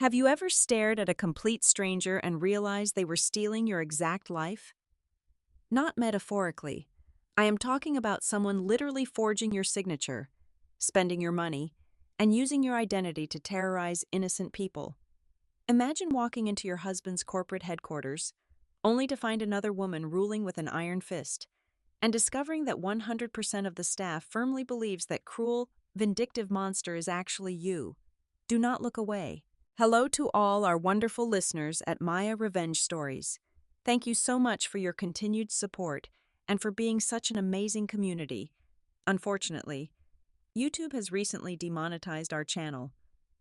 Have you ever stared at a complete stranger and realized they were stealing your exact life? Not metaphorically. I am talking about someone literally forging your signature, spending your money, and using your identity to terrorize innocent people. Imagine walking into your husband's corporate headquarters, only to find another woman ruling with an iron fist, and discovering that 100% of the staff firmly believes that cruel, vindictive monster is actually you. Do not look away. Hello to all our wonderful listeners at Maya Revenge Stories. Thank you so much for your continued support and for being such an amazing community. Unfortunately, YouTube has recently demonetized our channel,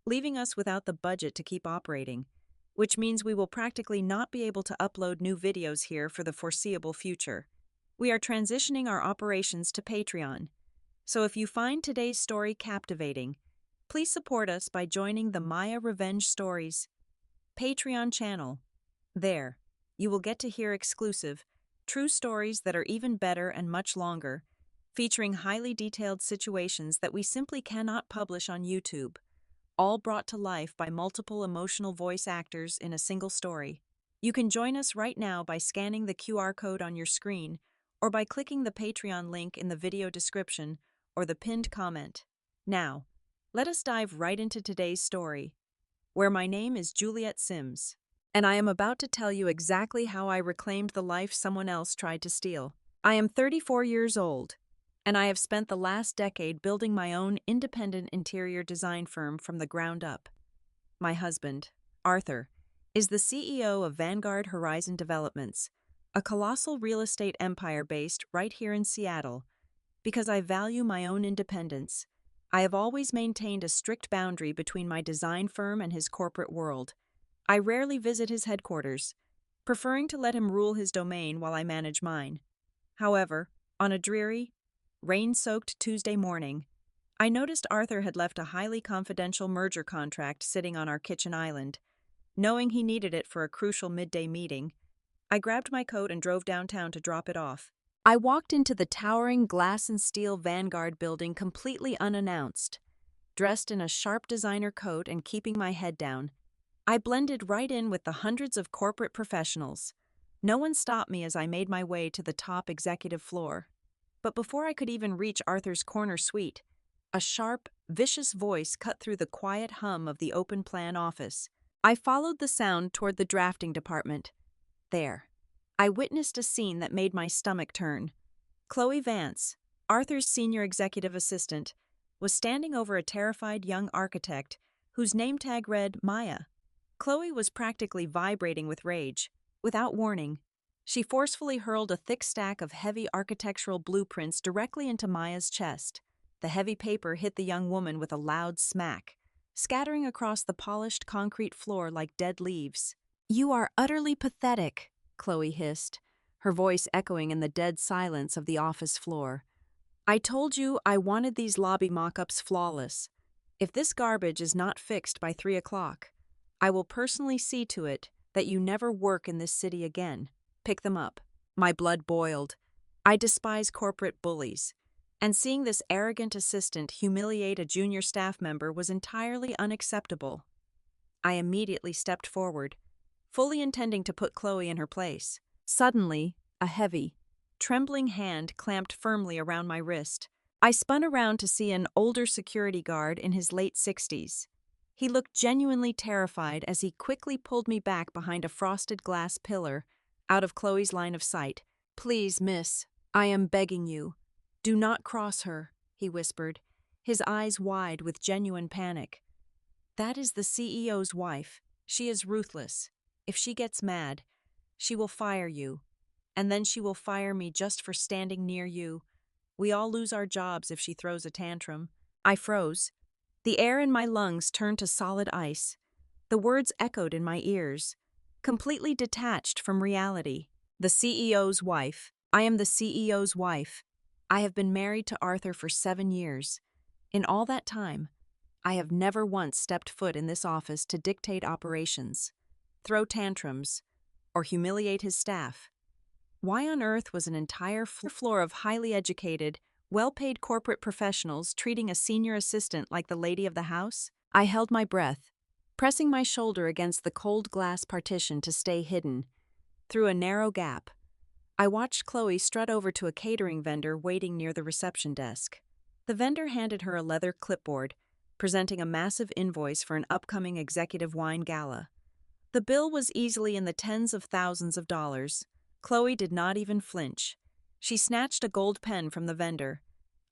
leaving us without the budget to keep operating, which means we will practically not be able to upload new videos here for the foreseeable future. We are transitioning our operations to Patreon, so if you find today's story captivating, please support us by joining the Maya Revenge Stories Patreon channel. There, you will get to hear exclusive, true stories that are even better and much longer, featuring highly detailed situations that we simply cannot publish on YouTube, all brought to life by multiple emotional voice actors in a single story. You can join us right now by scanning the QR code on your screen or by clicking the Patreon link in the video description or the pinned comment. Now, let us dive right into today's story, where my name is Juliet Sims, and I am about to tell you exactly how I reclaimed the life someone else tried to steal. I am 34 years old, and I have spent the last decade building my own independent interior design firm from the ground up. My husband, Arthur, is the CEO of Vanguard Horizon Developments, a colossal real estate empire based right here in Seattle. Because I value my own independence, I have always maintained a strict boundary between my design firm and his corporate world. I rarely visit his headquarters, preferring to let him rule his domain while I manage mine. However, on a dreary, rain-soaked Tuesday morning, I noticed Arthur had left a highly confidential merger contract sitting on our kitchen island. Knowing he needed it for a crucial midday meeting, I grabbed my coat and drove downtown to drop it off. I walked into the towering glass and steel Vanguard building completely unannounced. Dressed in a sharp designer coat and keeping my head down, I blended right in with the hundreds of corporate professionals. No one stopped me as I made my way to the top executive floor. But before I could even reach Arthur's corner suite, a sharp, vicious voice cut through the quiet hum of the open-plan office. I followed the sound toward the drafting department. There, I witnessed a scene that made my stomach turn. Chloe Vance, Arthur's senior executive assistant, was standing over a terrified young architect whose name tag read Maya. Chloe was practically vibrating with rage. Without warning, she forcefully hurled a thick stack of heavy architectural blueprints directly into Maya's chest. The heavy paper hit the young woman with a loud smack, scattering across the polished concrete floor like dead leaves. "You are utterly pathetic," Chloe hissed, her voice echoing in the dead silence of the office floor. "I told you I wanted these lobby mock-ups flawless. If this garbage is not fixed by 3 o'clock, I will personally see to it that you never work in this city again. Pick them up." My blood boiled. I despise corporate bullies, and seeing this arrogant assistant humiliate a junior staff member was entirely unacceptable. I immediately stepped forward, fully intending to put Chloe in her place. Suddenly, a heavy, trembling hand clamped firmly around my wrist. I spun around to see an older security guard in his late 60s. He looked genuinely terrified as he quickly pulled me back behind a frosted glass pillar, out of Chloe's line of sight. "Please, miss, I am begging you. Do not cross her," he whispered, his eyes wide with genuine panic. "That is the CEO's wife. She is ruthless. If she gets mad, she will fire you, and then she will fire me just for standing near you. We all lose our jobs if she throws a tantrum." I froze. The air in my lungs turned to solid ice. The words echoed in my ears, completely detached from reality. The CEO's wife. I am the CEO's wife. I have been married to Arthur for 7 years. In all that time, I have never once stepped foot in this office to dictate operations, throw tantrums, or humiliate his staff. Why on earth was an entire floor of highly educated, well-paid corporate professionals treating a senior assistant like the lady of the house? I held my breath, pressing my shoulder against the cold glass partition to stay hidden. Through a narrow gap, I watched Chloe strut over to a catering vendor waiting near the reception desk. The vendor handed her a leather clipboard, presenting a massive invoice for an upcoming executive wine gala. The bill was easily in the tens of thousands of dollars. Chloe did not even flinch. She snatched a gold pen from the vendor.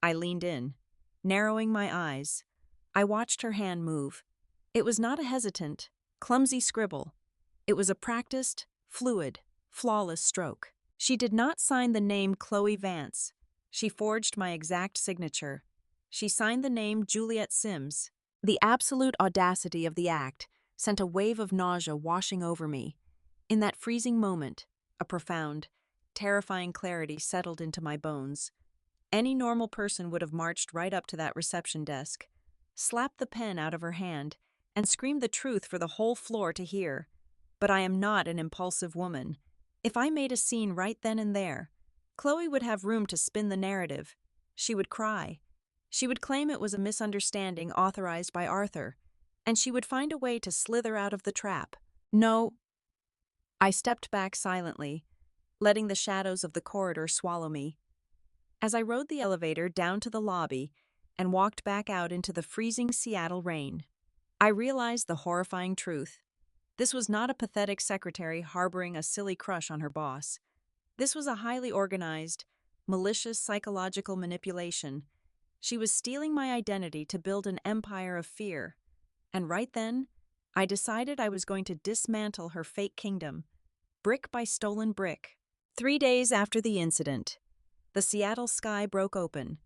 I leaned in, narrowing my eyes. I watched her hand move. It was not a hesitant, clumsy scribble. It was a practiced, fluid, flawless stroke. She did not sign the name Chloe Vance. She forged my exact signature. She signed the name Juliet Sims. The absolute audacity of the act sent a wave of nausea washing over me. In that freezing moment, a profound, terrifying clarity settled into my bones. Any normal person would have marched right up to that reception desk, slapped the pen out of her hand, and screamed the truth for the whole floor to hear. But I am not an impulsive woman. If I made a scene right then and there, Chloe would have room to spin the narrative. She would cry. She would claim it was a misunderstanding authorized by Arthur, and she would find a way to slither out of the trap. No. I stepped back silently, letting the shadows of the corridor swallow me. As I rode the elevator down to the lobby and walked back out into the freezing Seattle rain, I realized the horrifying truth. This was not a pathetic secretary harboring a silly crush on her boss. This was a highly organized, malicious psychological manipulation. She was stealing my identity to build an empire of fear. And right then, I decided I was going to dismantle her fake kingdom, brick by stolen brick. 3 days after the incident, the Seattle sky broke open,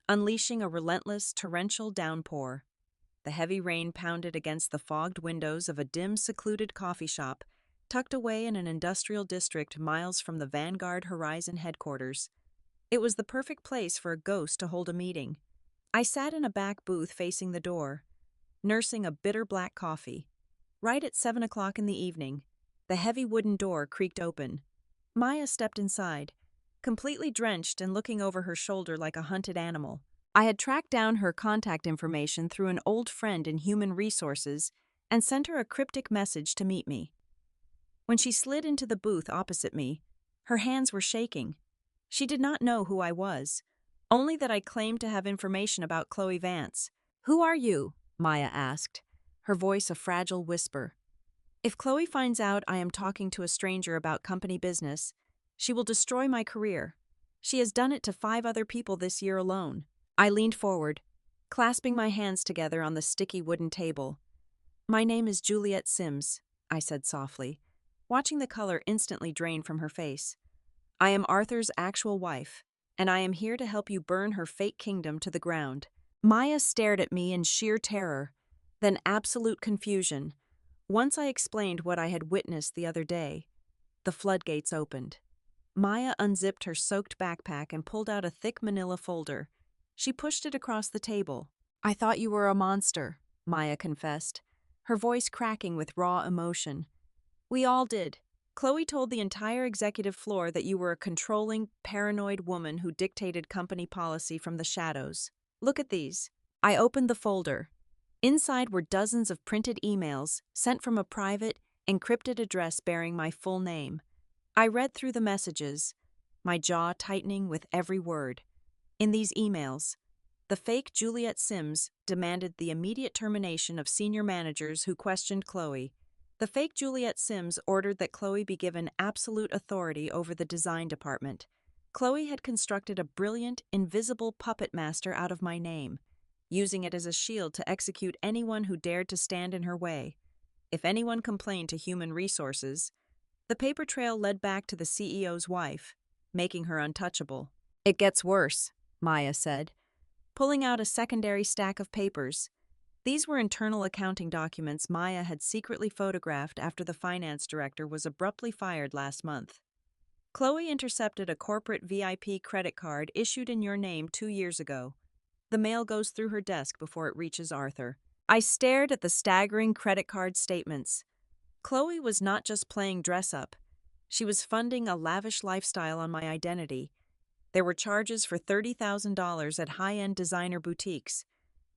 unleashing a relentless, torrential downpour. The heavy rain pounded against the fogged windows of a dim, secluded coffee shop tucked away in an industrial district miles from the Vanguard Horizon headquarters. It was the perfect place for a ghost to hold a meeting. I sat in a back booth facing the door, nursing a bitter black coffee. Right at 7 o'clock in the evening, the heavy wooden door creaked open. Maya stepped inside, completely drenched and looking over her shoulder like a hunted animal. I had tracked down her contact information through an old friend in human resources and sent her a cryptic message to meet me. When she slid into the booth opposite me, her hands were shaking. She did not know who I was, only that I claimed to have information about Chloe Vance. "Who are you?" Maya asked, her voice a fragile whisper. "If Chloe finds out I am talking to a stranger about company business, she will destroy my career. She has done it to 5 other people this year alone." I leaned forward, clasping my hands together on the sticky wooden table. "My name is Juliet Sims," I said softly, watching the color instantly drain from her face. "I am Arthur's actual wife, and I am here to help you burn her fake kingdom to the ground." Maya stared at me in sheer terror, then absolute confusion. Once I explained what I had witnessed the other day, the floodgates opened. Maya unzipped her soaked backpack and pulled out a thick manila folder. She pushed it across the table. "I thought you were a monster," Maya confessed, her voice cracking with raw emotion. "We all did. Chloe told the entire executive floor that you were a controlling, paranoid woman who dictated company policy from the shadows. Look at these." I opened the folder. Inside were dozens of printed emails sent from a private, encrypted address bearing my full name. I read through the messages, my jaw tightening with every word. In these emails, the fake Juliet Sims demanded the immediate termination of senior managers who questioned Chloe. The fake Juliet Sims ordered that Chloe be given absolute authority over the design department. Chloe had constructed a brilliant, invisible puppet master out of my name, using it as a shield to execute anyone who dared to stand in her way. If anyone complained to human resources, the paper trail led back to the CEO's wife, making her untouchable. "It gets worse," Maya said, pulling out a secondary stack of papers. These were internal accounting documents Maya had secretly photographed after the finance director was abruptly fired last month. "Chloe intercepted a corporate VIP credit card issued in your name 2 years ago. The mail goes through her desk before it reaches Arthur." I stared at the staggering credit card statements. Chloe was not just playing dress-up. She was funding a lavish lifestyle on my identity. There were charges for $30,000 at high-end designer boutiques,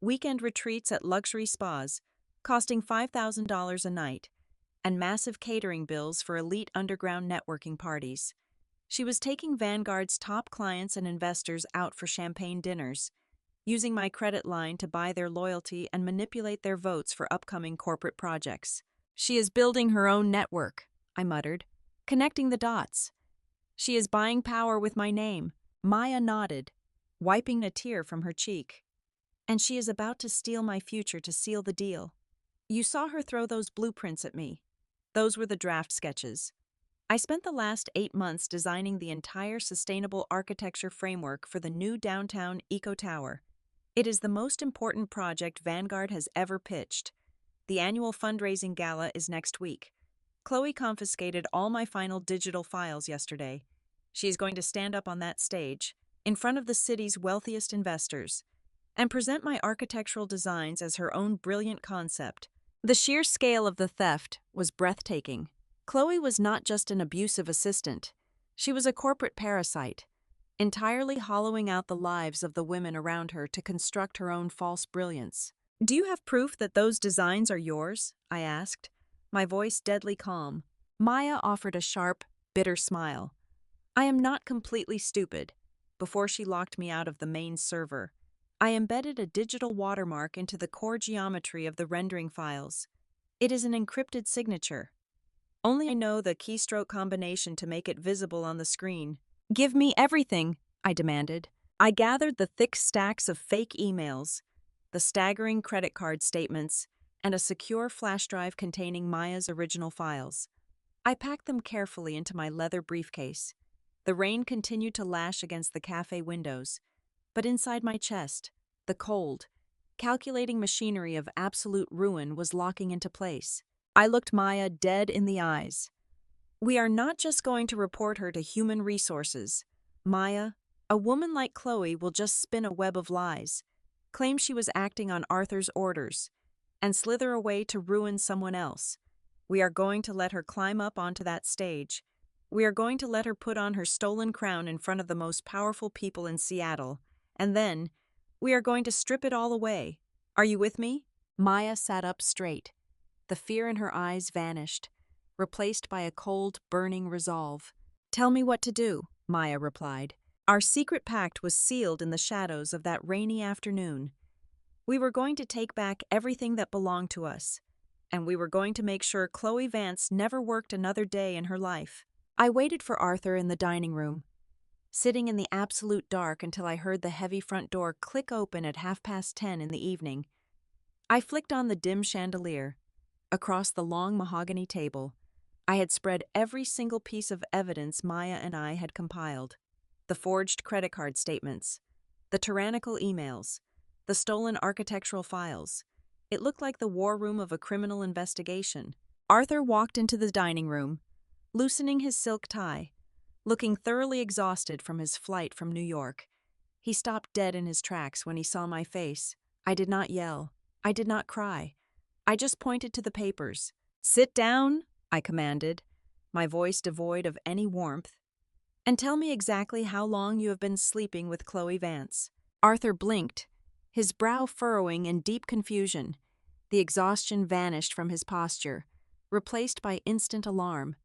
weekend retreats at luxury spas, costing $5,000 a night, and massive catering bills for elite underground networking parties. She was taking Vanguard's top clients and investors out for champagne dinners, using my credit line to buy their loyalty and manipulate their votes for upcoming corporate projects. She is building her own network, I muttered, connecting the dots. She is buying power with my name. Maya nodded, wiping a tear from her cheek. And she is about to steal my future to seal the deal. You saw her throw those blueprints at me. Those were the draft sketches. I spent the last 8 months designing the entire sustainable architecture framework for the new downtown Eco Tower. It is the most important project Vanguard has ever pitched. The annual fundraising gala is next week. Chloe confiscated all my final digital files yesterday. She is going to stand up on that stage, in front of the city's wealthiest investors, and present my architectural designs as her own brilliant concept. The sheer scale of the theft was breathtaking. Chloe was not just an abusive assistant. She was a corporate parasite, entirely hollowing out the lives of the women around her to construct her own false brilliance. "Do you have proof that those designs are yours?" I asked, my voice deadly calm. Maya offered a sharp, bitter smile. "I am not completely stupid." Before she locked me out of the main server, I embedded a digital watermark into the core geometry of the rendering files. It is an encrypted signature. Only I know the keystroke combination to make it visible on the screen. "Give me everything," I demanded. I gathered the thick stacks of fake emails, the staggering credit card statements, and a secure flash drive containing Maya's original files. I packed them carefully into my leather briefcase. The rain continued to lash against the cafe windows, but inside my chest, the cold, calculating machinery of absolute ruin was locking into place. I looked Maya dead in the eyes. "We are not just going to report her to human resources. Maya, a woman like Chloe will just spin a web of lies, claim she was acting on Arthur's orders, and slither away to ruin someone else. We are going to let her climb up onto that stage. We are going to let her put on her stolen crown in front of the most powerful people in Seattle, and then we are going to strip it all away. Are you with me?" Maya sat up straight. The fear in her eyes vanished, replaced by a cold, burning resolve. "Tell me what to do," Maya replied. Our secret pact was sealed in the shadows of that rainy afternoon. We were going to take back everything that belonged to us, and we were going to make sure Chloe Vance never worked another day in her life. I waited for Arthur in the dining room, sitting in the absolute dark until I heard the heavy front door click open at 10:30 in the evening. I flicked on the dim chandelier. Across the long mahogany table, I had spread every single piece of evidence Maya and I had compiled. The forged credit card statements, the tyrannical emails, the stolen architectural files. It looked like the war room of a criminal investigation. Arthur walked into the dining room, loosening his silk tie, looking thoroughly exhausted from his flight from New York. He stopped dead in his tracks when he saw my face. I did not yell. I did not cry. I just pointed to the papers. "Sit down," I commanded, my voice devoid of any warmth, "and tell me exactly how long you have been sleeping with Chloe Vance." Arthur blinked, his brow furrowing in deep confusion. The exhaustion vanished from his posture, replaced by instant alarm.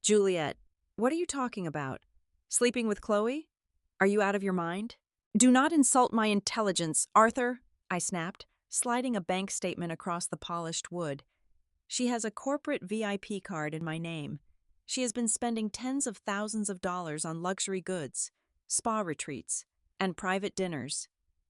"Juliet, what are you talking about? Sleeping with Chloe? Are you out of your mind?" "Do not insult my intelligence, Arthur," I snapped, sliding a bank statement across the polished wood. "She has a corporate VIP card in my name. She has been spending tens of thousands of dollars on luxury goods, spa retreats, and private dinners.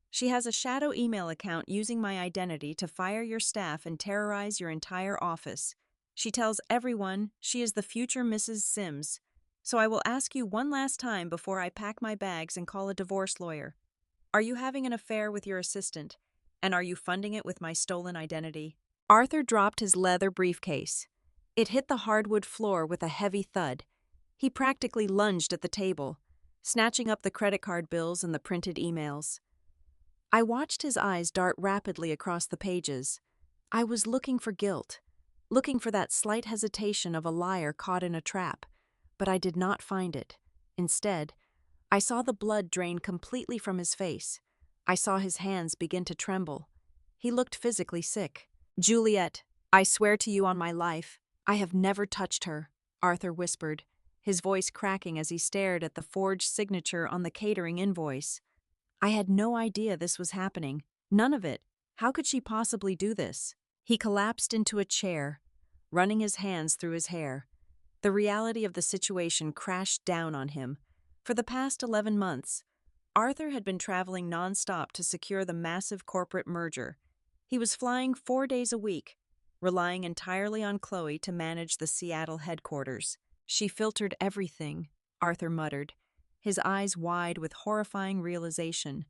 She has a shadow email account using my identity to fire your staff and terrorize your entire office. She tells everyone she is the future Mrs. Sims. So I will ask you one last time before I pack my bags and call a divorce lawyer. Are you having an affair with your assistant? And are you funding it with my stolen identity?" Arthur dropped his leather briefcase. It hit the hardwood floor with a heavy thud. He practically lunged at the table, snatching up the credit card bills and the printed emails. I watched his eyes dart rapidly across the pages. I was looking for guilt, looking for that slight hesitation of a liar caught in a trap, but I did not find it. Instead, I saw the blood drain completely from his face. I saw his hands begin to tremble. He looked physically sick. Juliet, I swear to you on my life, I have never touched her, Arthur whispered, his voice cracking as he stared at the forged signature on the catering invoice. I had no idea this was happening. None of it. How could she possibly do this? He collapsed into a chair, running his hands through his hair. The reality of the situation crashed down on him. For the past 11 months, Arthur had been traveling nonstop to secure the massive corporate merger. He was flying 4 days a week, relying entirely on Chloe to manage the Seattle headquarters. She filtered everything, Arthur muttered, his eyes wide with horrifying realization.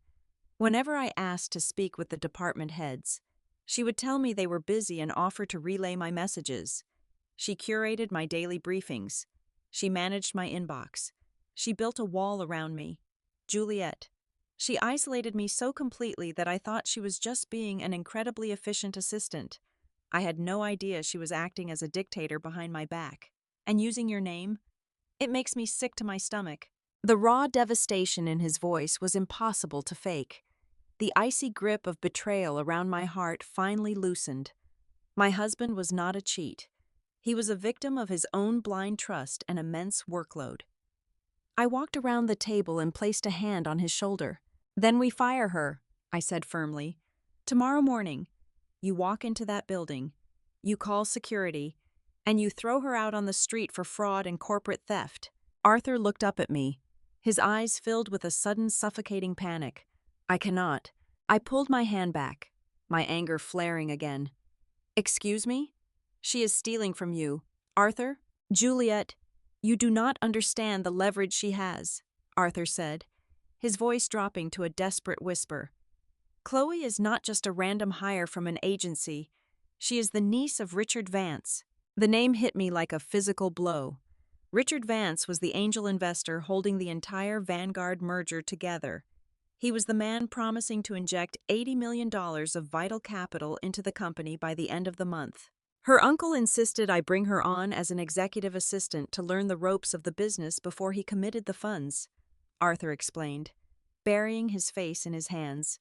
Whenever I asked to speak with the department heads, she would tell me they were busy and offer to relay my messages. She curated my daily briefings. She managed my inbox. She built a wall around me. Juliet. She isolated me so completely that I thought she was just being an incredibly efficient assistant. I had no idea she was acting as a dictator behind my back. And using your name? It makes me sick to my stomach. The raw devastation in his voice was impossible to fake. The icy grip of betrayal around my heart finally loosened. My husband was not a cheat. He was a victim of his own blind trust and immense workload. I walked around the table and placed a hand on his shoulder. Then we fire her, I said firmly. Tomorrow morning, you walk into that building, you call security, and you throw her out on the street for fraud and corporate theft. Arthur looked up at me, his eyes filled with a sudden suffocating panic. I cannot. I pulled my hand back, my anger flaring again. Excuse me? She is stealing from you. Arthur? Juliet, you do not understand the leverage she has, Arthur said, his voice dropping to a desperate whisper. Chloe is not just a random hire from an agency. She is the niece of Richard Vance. The name hit me like a physical blow. Richard Vance was the angel investor holding the entire Vanguard merger together. He was the man promising to inject $80 million of vital capital into the company by the end of the month. Her uncle insisted I bring her on as an executive assistant to learn the ropes of the business before he committed the funds, Arthur explained, burying his face in his hands.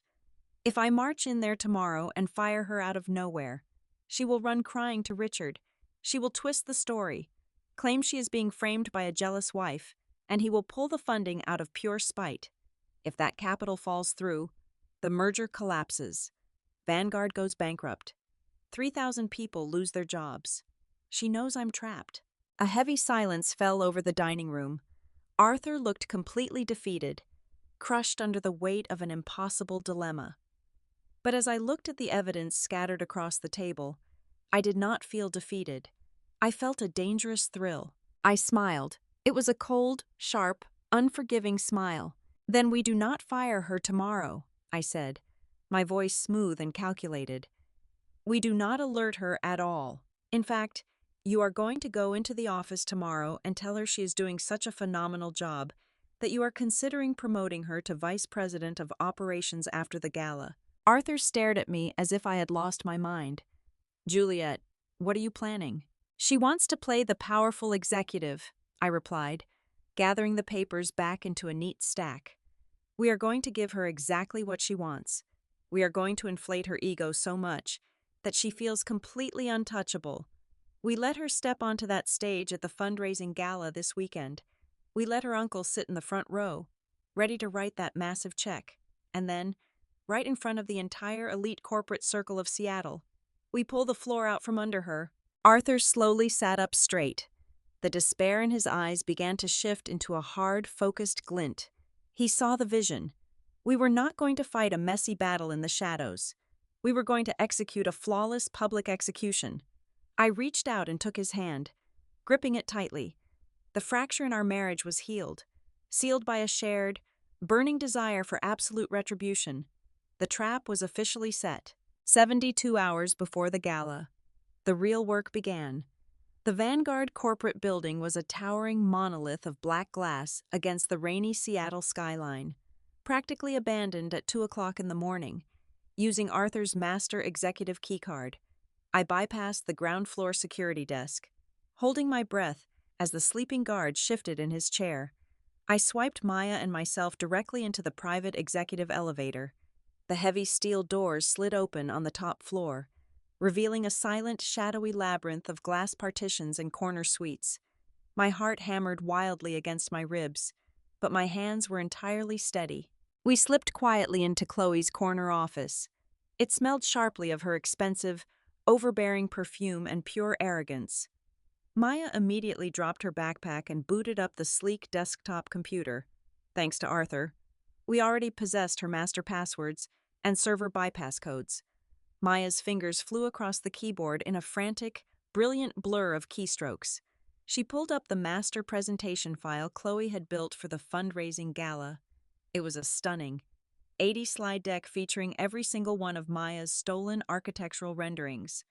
If I march in there tomorrow and fire her out of nowhere, she will run crying to Richard. She will twist the story, claim she is being framed by a jealous wife, and he will pull the funding out of pure spite. If that capital falls through, the merger collapses. Vanguard goes bankrupt. 3,000 people lose their jobs. She knows I'm trapped. A heavy silence fell over the dining room. Arthur looked completely defeated, crushed under the weight of an impossible dilemma. But as I looked at the evidence scattered across the table, I did not feel defeated. I felt a dangerous thrill. I smiled. It was a cold, sharp, unforgiving smile. Then we do not fire her tomorrow, I said, my voice smooth and calculated. We do not alert her at all. In fact, you are going to go into the office tomorrow and tell her she is doing such a phenomenal job that you are considering promoting her to Vice President of Operations after the gala. Arthur stared at me as if I had lost my mind. Juliet, what are you planning? She wants to play the powerful executive, I replied, gathering the papers back into a neat stack. We are going to give her exactly what she wants. We are going to inflate her ego so much that she feels completely untouchable. We let her step onto that stage at the fundraising gala this weekend. We let her uncle sit in the front row, ready to write that massive check. And then, right in front of the entire elite corporate circle of Seattle, we pull the floor out from under her. Arthur slowly sat up straight. The despair in his eyes began to shift into a hard, focused glint. He saw the vision. We were not going to fight a messy battle in the shadows. We were going to execute a flawless public execution. I reached out and took his hand, gripping it tightly. The fracture in our marriage was healed, sealed by a shared, burning desire for absolute retribution. The trap was officially set. 72 hours before the gala, the real work began. The Vanguard corporate building was a towering monolith of black glass against the rainy Seattle skyline, practically abandoned at 2 o'clock in the morning. Using Arthur's master executive keycard, I bypassed the ground floor security desk, holding my breath as the sleeping guard shifted in his chair. I swiped Maya and myself directly into the private executive elevator. The heavy steel doors slid open on the top floor. revealing a silent, shadowy labyrinth of glass partitions and corner suites. My heart hammered wildly against my ribs, but my hands were entirely steady. We slipped quietly into Chloe's corner office. It smelled sharply of her expensive, overbearing perfume and pure arrogance. Maya immediately dropped her backpack and booted up the sleek desktop computer. Thanks to Arthur, we already possessed her master passwords and server bypass codes. Maya's fingers flew across the keyboard in a frantic, brilliant blur of keystrokes. She pulled up the master presentation file Chloe had built for the fundraising gala. It was a stunning 80 slide deck featuring every single one of Maya's stolen architectural renderings,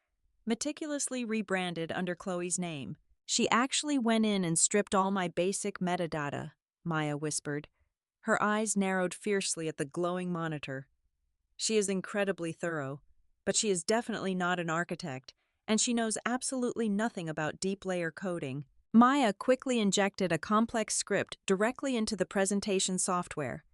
meticulously rebranded under Chloe's name. She actually went in and stripped all my basic metadata, Maya whispered. Her eyes narrowed fiercely at the glowing monitor. She is incredibly thorough, but she is definitely not an architect, and she knows absolutely nothing about deep layer coding. Maya quickly injected a complex script directly into the presentation software.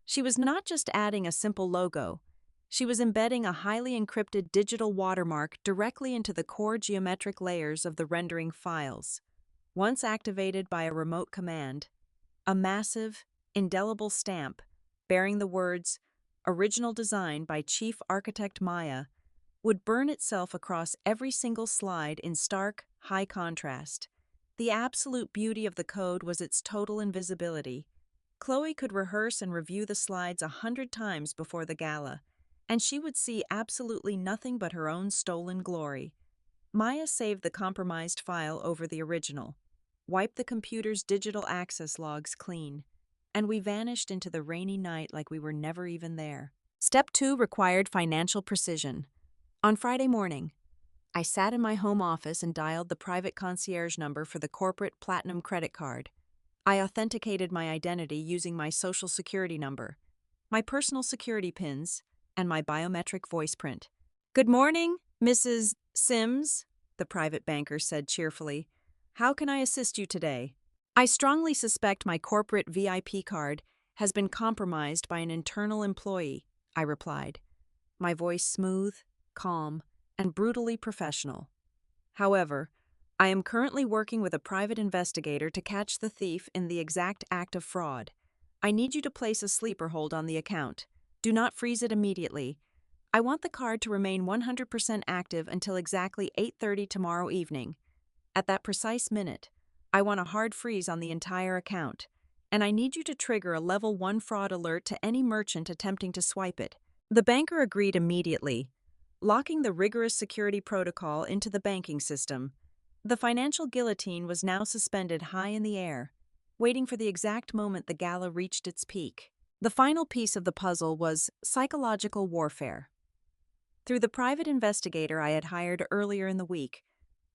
She was not just adding a simple logo, she was embedding a highly encrypted digital watermark directly into the core geometric layers of the rendering files. Once activated by a remote command, a massive, indelible stamp bearing the words, "Original design by Chief Architect Maya," would burn itself across every single slide in stark, high contrast. The absolute beauty of the code was its total invisibility. Chloe could rehearse and review the slides 100 times before the gala, and she would see absolutely nothing but her own stolen glory. Maya saved the compromised file over the original, wiped the computer's digital access logs clean, and we vanished into the rainy night like we were never even there. Step 2 required financial precision. On Friday morning, I sat in my home office and dialed the private concierge number for the corporate Platinum credit card. I authenticated my identity using my social security number, my personal security pins, and my biometric voice print. "Good morning, Mrs. Sims," the private banker said cheerfully. "How can I assist you today?" "I strongly suspect my corporate VIP card has been compromised by an internal employee," I replied, my voice smooth, calm, and brutally professional. "However, I am currently working with a private investigator to catch the thief in the exact act of fraud. I need you to place a sleeper hold on the account. Do not freeze it immediately. I want the card to remain 100% active until exactly 8:30 tomorrow evening. At that precise minute, I want a hard freeze on the entire account, and I need you to trigger a level 1 fraud alert to any merchant attempting to swipe it." The banker agreed immediately, locking the rigorous security protocol into the banking system. The financial guillotine was now suspended high in the air, waiting for the exact moment the gala reached its peak. The final piece of the puzzle was psychological warfare. Through the private investigator I had hired earlier in the week,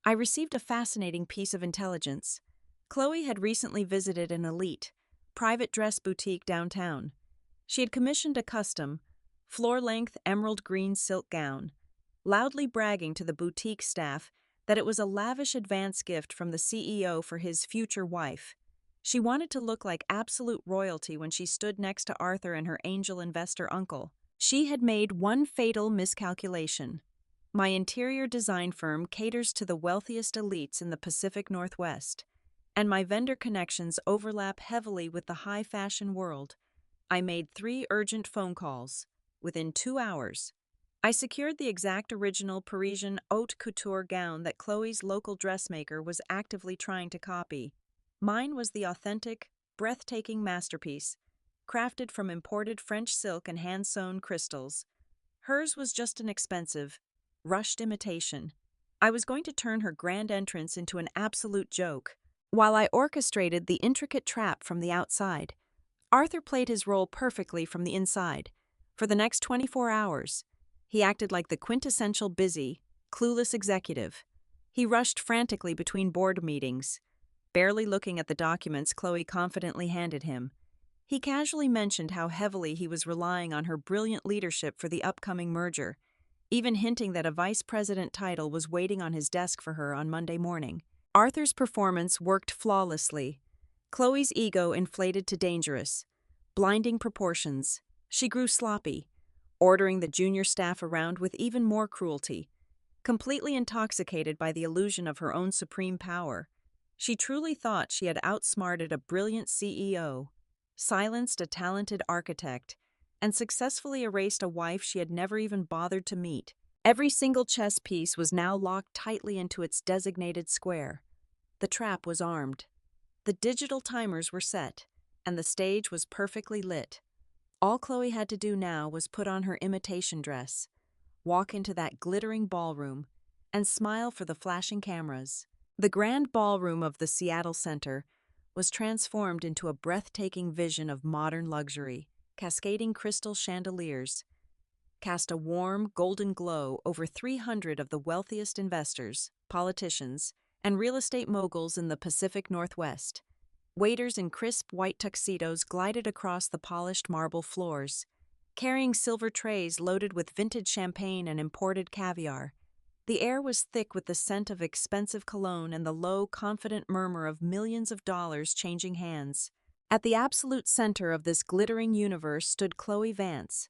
I received a fascinating piece of intelligence. Chloe had recently visited an elite, private dress boutique downtown. She had commissioned a custom, floor-length emerald green silk gown, loudly bragging to the boutique staff that it was a lavish advance gift from the CEO for his future wife. She wanted to look like absolute royalty when she stood next to Arthur and her angel investor uncle. She had made one fatal miscalculation. My interior design firm caters to the wealthiest elites in the Pacific Northwest, and my vendor connections overlap heavily with the high fashion world. I made 3 urgent phone calls. Within 2 hours, I secured the exact original Parisian haute couture gown that Chloe's local dressmaker was actively trying to copy. Mine was the authentic, breathtaking masterpiece, crafted from imported French silk and hand-sewn crystals. Hers was just an expensive, rushed imitation. I was going to turn her grand entrance into an absolute joke. While I orchestrated the intricate trap from the outside, Arthur played his role perfectly from the inside. For the next 24 hours, he acted like the quintessential busy, clueless executive. He rushed frantically between board meetings, barely looking at the documents Chloe confidently handed him. He casually mentioned how heavily he was relying on her brilliant leadership for the upcoming merger, even hinting that a vice president title was waiting on his desk for her on Monday morning. Arthur's performance worked flawlessly. Chloe's ego inflated to dangerous, blinding proportions. She grew sloppy, ordering the junior staff around with even more cruelty. Completely intoxicated by the illusion of her own supreme power, she truly thought she had outsmarted a brilliant CEO, silenced a talented architect, and successfully erased a wife she had never even bothered to meet. Every single chess piece was now locked tightly into its designated square. The trap was armed. The digital timers were set, and the stage was perfectly lit. All Chloe had to do now was put on her imitation dress, walk into that glittering ballroom, and smile for the flashing cameras. The grand ballroom of the Seattle Center was transformed into a breathtaking vision of modern luxury. Cascading crystal chandeliers cast a warm, golden glow over 300 of the wealthiest investors, politicians, and real estate moguls in the Pacific Northwest. Waiters in crisp white tuxedos glided across the polished marble floors, carrying silver trays loaded with vintage champagne and imported caviar. The air was thick with the scent of expensive cologne and the low, confident murmur of millions of dollars changing hands. At the absolute center of this glittering universe stood Chloe Vance.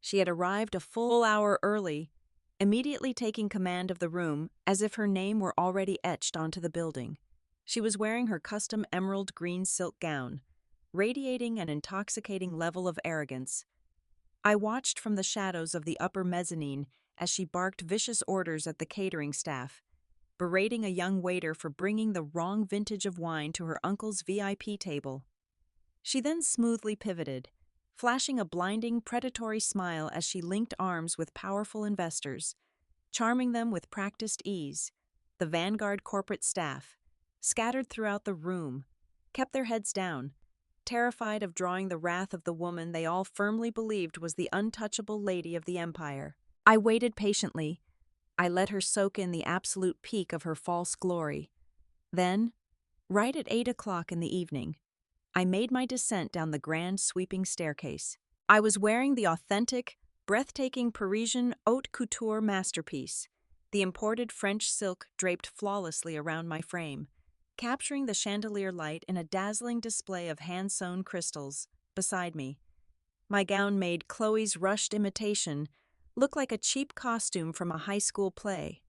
She had arrived a full hour early, immediately taking command of the room as if her name were already etched onto the building. She was wearing her custom emerald green silk gown, radiating an intoxicating level of arrogance. I watched from the shadows of the upper mezzanine as she barked vicious orders at the catering staff, berating a young waiter for bringing the wrong vintage of wine to her uncle's VIP table. She then smoothly pivoted, flashing a blinding, predatory smile as she linked arms with powerful investors, charming them with practiced ease. The Vanguard corporate staff, scattered throughout the room, kept their heads down, terrified of drawing the wrath of the woman they all firmly believed was the untouchable lady of the empire. I waited patiently. I let her soak in the absolute peak of her false glory. Then, right at 8 o'clock in the evening, I made my descent down the grand sweeping staircase. I was wearing the authentic, breathtaking Parisian haute couture masterpiece, the imported French silk draped flawlessly around my frame, capturing the chandelier light in a dazzling display of hand-sewn crystals beside me. My gown made Chloe's rushed imitation look like a cheap costume from a high school play.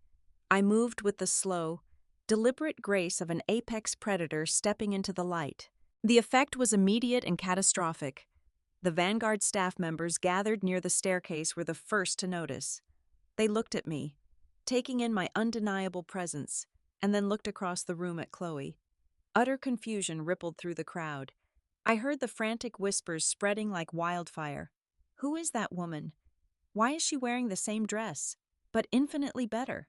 I moved with the slow, deliberate grace of an apex predator stepping into the light. The effect was immediate and catastrophic. The Vanguard staff members gathered near the staircase were the first to notice. They looked at me, taking in my undeniable presence, and then looked across the room at Chloe. Utter confusion rippled through the crowd. I heard the frantic whispers spreading like wildfire. Who is that woman? Why is she wearing the same dress, but infinitely better?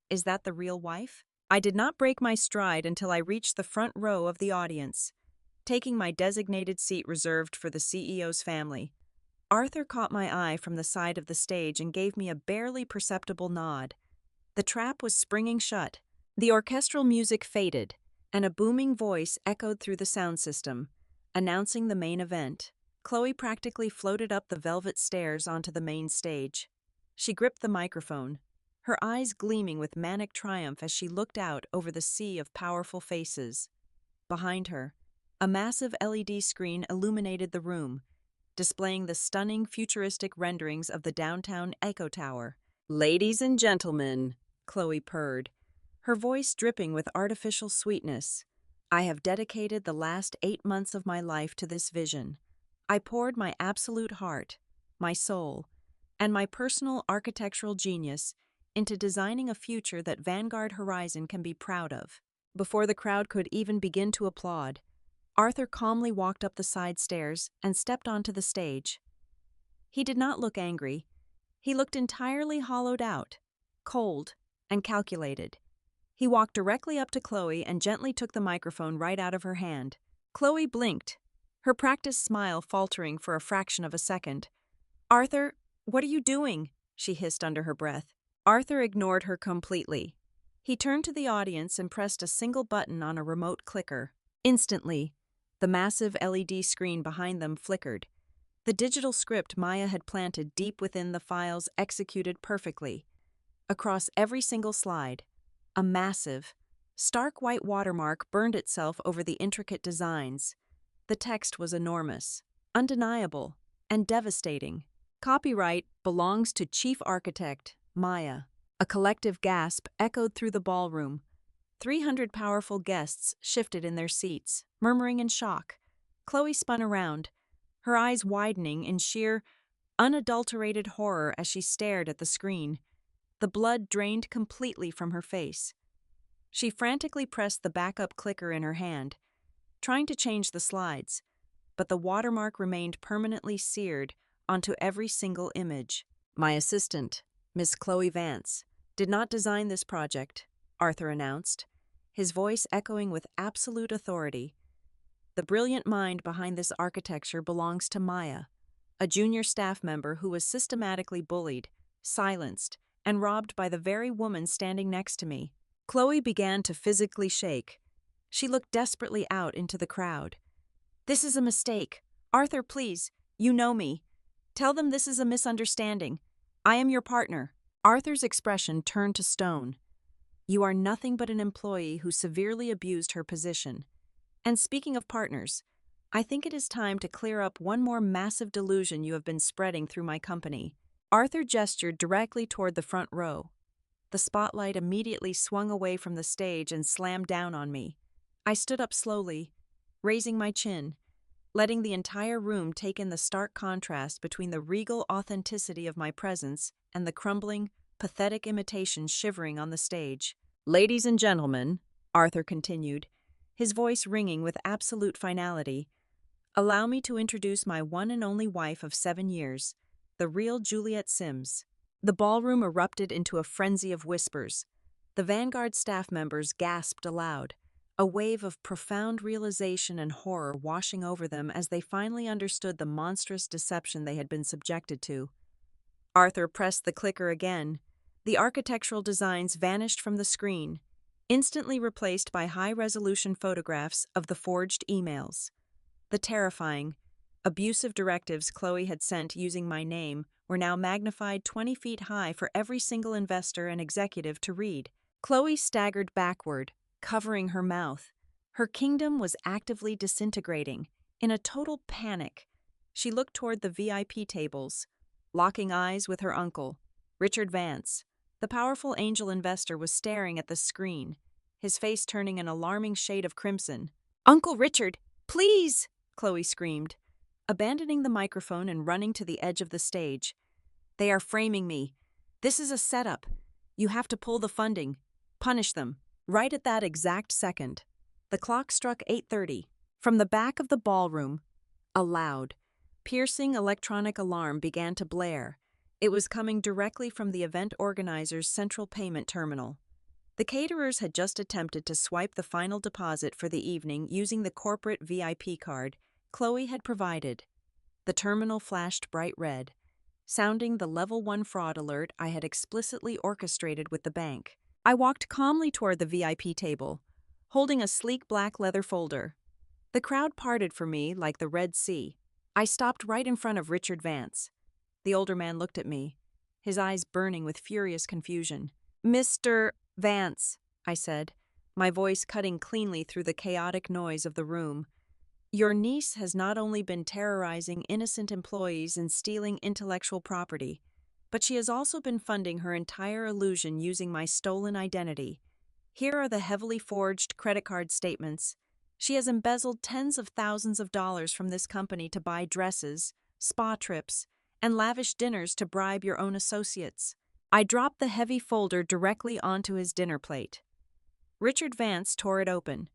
Is that the real wife? I did not break my stride until I reached the front row of the audience, taking my designated seat reserved for the CEO's family. Arthur caught my eye from the side of the stage and gave me a barely perceptible nod. The trap was springing shut. The orchestral music faded, and a booming voice echoed through the sound system, announcing the main event. Chloe practically floated up the velvet stairs onto the main stage. She gripped the microphone, her eyes gleaming with manic triumph as she looked out over the sea of powerful faces. Behind her, a massive LED screen illuminated the room, displaying the stunning futuristic renderings of the downtown Echo Tower. "Ladies and gentlemen," Chloe purred, her voice dripping with artificial sweetness, "I have dedicated the last 8 months of my life to this vision. I poured my absolute heart, my soul, and my personal architectural genius into designing a future that Vanguard Horizon can be proud of." Before the crowd could even begin to applaud, Arthur calmly walked up the side stairs and stepped onto the stage. He did not look angry. He looked entirely hollowed out, cold, and calculated. He walked directly up to Chloe and gently took the microphone right out of her hand. Chloe blinked, her practiced smile faltering for a fraction of a second. "Arthur, what are you doing?" she hissed under her breath. Arthur ignored her completely. He turned to the audience and pressed a single button on a remote clicker. Instantly, the massive LED screen behind them flickered. The digital script Maya had planted deep within the files executed perfectly. Across every single slide, a massive, stark white watermark burned itself over the intricate designs. The text was enormous, undeniable, and devastating. "Copyright belongs to Chief Architect, Maya." A collective gasp echoed through the ballroom. 300 powerful guests shifted in their seats, murmuring in shock. Chloe spun around, her eyes widening in sheer, unadulterated horror as she stared at the screen. The blood drained completely from her face. She frantically pressed the backup clicker in her hand, trying to change the slides, but the watermark remained permanently seared onto every single image. My assistant, Miss Chloe Vance, did not design this project, Arthur announced, his voice echoing with absolute authority. The brilliant mind behind this architecture belongs to Maya, a junior staff member who was systematically bullied, silenced, and robbed by the very woman standing next to me. Chloe began to physically shake. She looked desperately out into the crowd. This is a mistake. Arthur, please, you know me. Tell them this is a misunderstanding. I am your partner. Arthur's expression turned to stone. You are nothing but an employee who severely abused her position. And speaking of partners, I think it is time to clear up one more massive delusion you have been spreading through my company. Arthur gestured directly toward the front row. The spotlight immediately swung away from the stage and slammed down on me. I stood up slowly, raising my chin, letting the entire room take in the stark contrast between the regal authenticity of my presence and the crumbling, pathetic imitation shivering on the stage. Ladies and gentlemen, Arthur continued, his voice ringing with absolute finality, allow me to introduce my one and only wife of 7 years, the real Juliet Sims. The ballroom erupted into a frenzy of whispers. The Vanguard staff members gasped aloud, a wave of profound realization and horror washing over them as they finally understood the monstrous deception they had been subjected to. Arthur pressed the clicker again. The architectural designs vanished from the screen, instantly replaced by high-resolution photographs of the forged emails. The terrifying, abusive directives Chloe had sent using my name were now magnified 20 feet high for every single investor and executive to read. Chloe staggered backward, covering her mouth. Her kingdom was actively disintegrating. In a total panic, she looked toward the VIP tables, locking eyes with her uncle, Richard Vance. The powerful angel investor was staring at the screen, his face turning an alarming shade of crimson. "Uncle Richard, please!" Chloe screamed, abandoning the microphone and running to the edge of the stage. "They are framing me. This is a setup. You have to pull the funding. Punish them." Right at that exact second, the clock struck 8:30. From the back of the ballroom, a loud, piercing electronic alarm began to blare. It was coming directly from the event organizer's central payment terminal. The caterers had just attempted to swipe the final deposit for the evening using the corporate VIP card Chloe had provided. The terminal flashed bright red, sounding the level 1 fraud alert I had explicitly orchestrated with the bank. I walked calmly toward the VIP table, holding a sleek black leather folder. The crowd parted for me like the Red Sea. I stopped right in front of Richard Vance. The older man looked at me, his eyes burning with furious confusion. "Mr. Vance," I said, my voice cutting cleanly through the chaotic noise of the room, "your niece has not only been terrorizing innocent employees and stealing intellectual property, but she has also been funding her entire illusion using my stolen identity. Here are the heavily forged credit card statements. She has embezzled tens of thousands of dollars from this company to buy dresses, spa trips, and lavish dinners to bribe your own associates." I dropped the heavy folder directly onto his dinner plate. Richard Vance tore it open.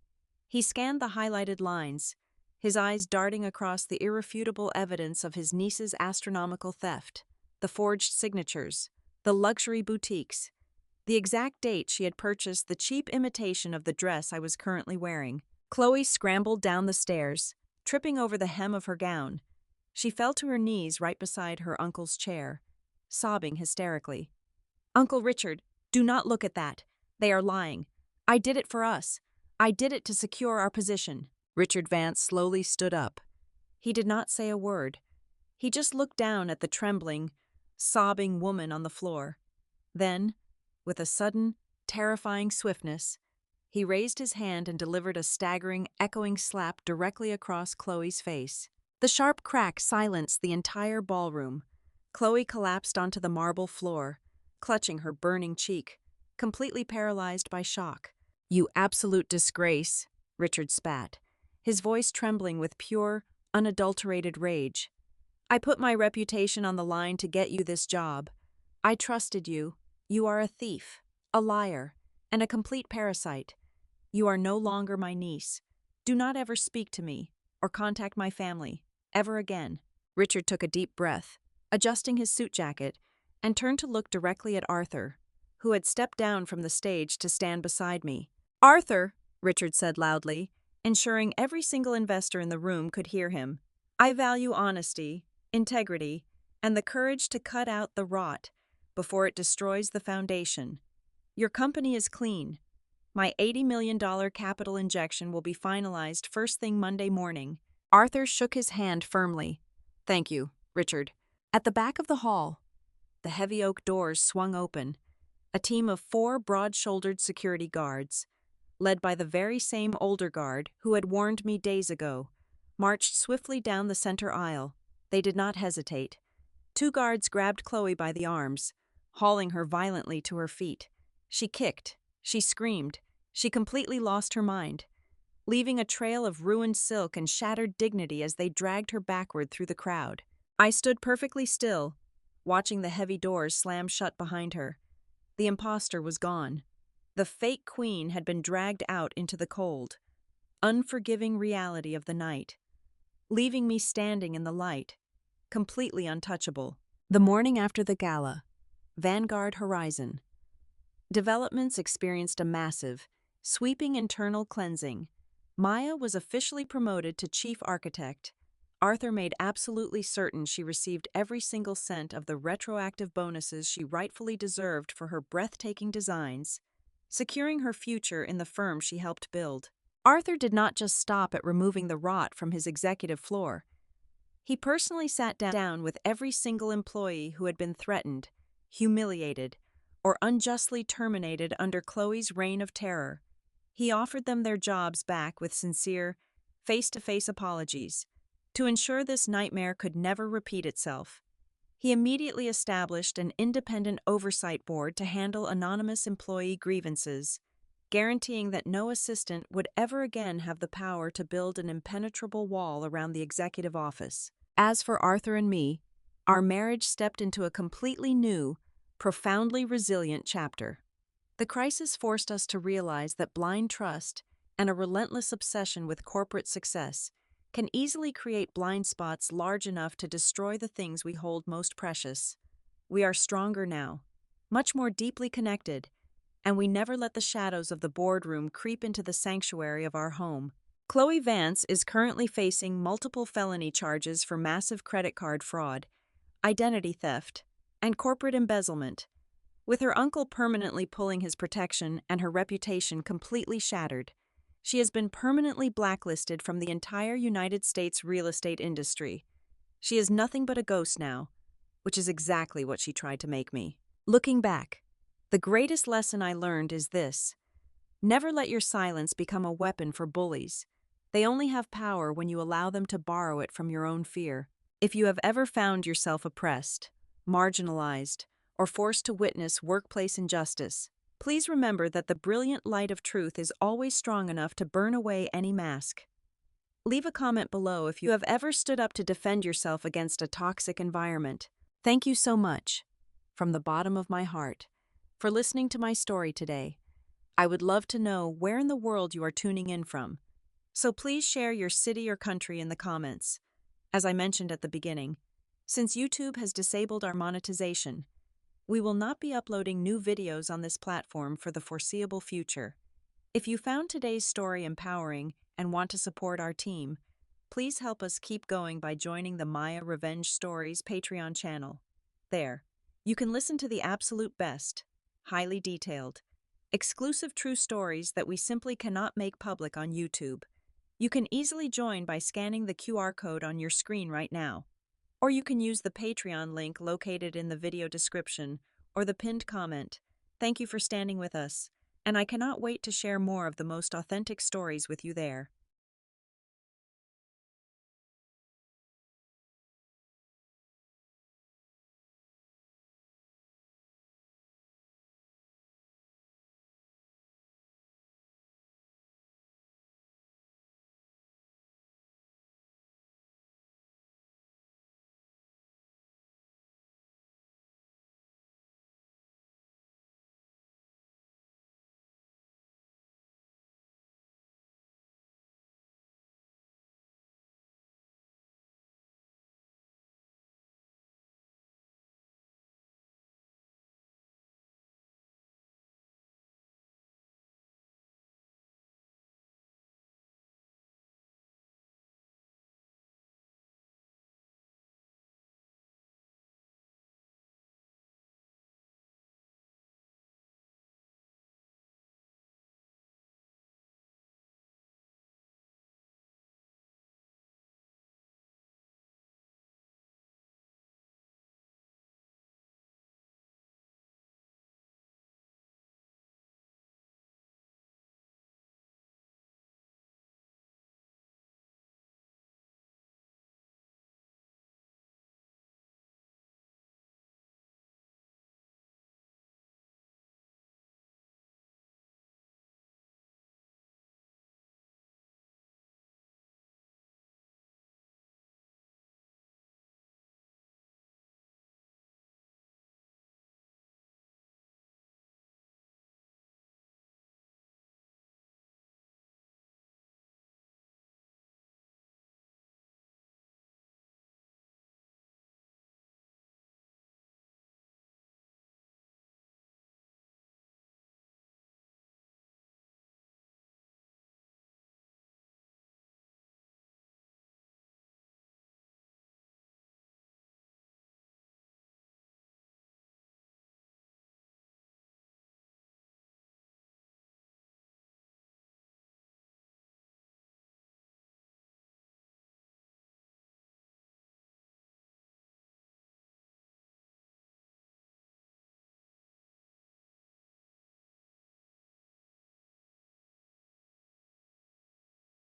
He scanned the highlighted lines, his eyes darting across the irrefutable evidence of his niece's astronomical theft, the forged signatures, the luxury boutiques, the exact date she had purchased the cheap imitation of the dress I was currently wearing. Chloe scrambled down the stairs, tripping over the hem of her gown. She fell to her knees right beside her uncle's chair, sobbing hysterically. "Uncle Richard, do not look at that. They are lying. I did it for us. I did it to secure our position." Richard Vance slowly stood up. He did not say a word. He just looked down at the trembling, sobbing woman on the floor. Then, with a sudden, terrifying swiftness, he raised his hand and delivered a staggering, echoing slap directly across Chloe's face. The sharp crack silenced the entire ballroom. Chloe collapsed onto the marble floor, clutching her burning cheek, completely paralyzed by shock. "You absolute disgrace," Richard spat, his voice trembling with pure, unadulterated rage. "I put my reputation on the line to get you this job. I trusted you. You are a thief, a liar, and a complete parasite. You are no longer my niece. Do not ever speak to me or contact my family, ever again." Richard took a deep breath, adjusting his suit jacket, and turned to look directly at Arthur, who had stepped down from the stage to stand beside me. "Arthur," Richard said loudly, ensuring every single investor in the room could hear him, "I value honesty, integrity, and the courage to cut out the rot before it destroys the foundation. Your company is clean. My $80 million capital injection will be finalized first thing Monday morning." Arthur shook his hand firmly. "Thank you, Richard." At the back of the hall, the heavy oak doors swung open. A team of 4 broad-shouldered security guards, led by the very same older guard who had warned me days ago, marched swiftly down the center aisle. They did not hesitate. 2 guards grabbed Chloe by the arms, hauling her violently to her feet. She kicked, she screamed, she completely lost her mind, leaving a trail of ruined silk and shattered dignity as they dragged her backward through the crowd. I stood perfectly still, watching the heavy doors slam shut behind her. The imposter was gone. The fake queen had been dragged out into the cold, unforgiving reality of the night, leaving me standing in the light, completely untouchable. The morning after the gala, Vanguard Horizon. Developments experienced a massive, sweeping internal cleansing. Maya was officially promoted to chief architect. Arthur made absolutely certain she received every single cent of the retroactive bonuses she rightfully deserved for her breathtaking designs, securing her future in the firm she helped build. Arthur did not just stop at removing the rot from his executive floor. He personally sat down with every single employee who had been threatened, humiliated, or unjustly terminated under Chloe's reign of terror. He offered them their jobs back with sincere, face-to-face apologies. To ensure this nightmare could never repeat itself, he immediately established an independent oversight board to handle anonymous employee grievances, guaranteeing that no assistant would ever again have the power to build an impenetrable wall around the executive office. As for Arthur and me, our marriage stepped into a completely new, profoundly resilient chapter. The crisis forced us to realize that blind trust and a relentless obsession with corporate success can easily create blind spots large enough to destroy the things we hold most precious. We are stronger now, much more deeply connected, and we never let the shadows of the boardroom creep into the sanctuary of our home. Chloe Vance is currently facing multiple felony charges for massive credit card fraud, identity theft, and corporate embezzlement, with her uncle permanently pulling his protection and her reputation completely shattered. She has been permanently blacklisted from the entire United States real estate industry. She is nothing but a ghost now, which is exactly what she tried to make me. Looking back, the greatest lesson I learned is this: never let your silence become a weapon for bullies. They only have power when you allow them to borrow it from your own fear. If you have ever found yourself oppressed, marginalized, or forced to witness workplace injustice, please remember that the brilliant light of truth is always strong enough to burn away any mask. Leave a comment below if you have ever stood up to defend yourself against a toxic environment. Thank you so much, from the bottom of my heart, for listening to my story today. I would love to know where in the world you are tuning in from, so please share your city or country in the comments. As I mentioned at the beginning, since YouTube has disabled our monetization, we will not be uploading new videos on this platform for the foreseeable future. If you found today's story empowering and want to support our team, please help us keep going by joining the Maya Revenge Stories Patreon channel. There, you can listen to the absolute best, highly detailed, exclusive true stories that we simply cannot make public on YouTube. You can easily join by scanning the QR code on your screen right now. Or you can use the Patreon link located in the video description or the pinned comment. Thank you for standing with us, and I cannot wait to share more of the most authentic stories with you there.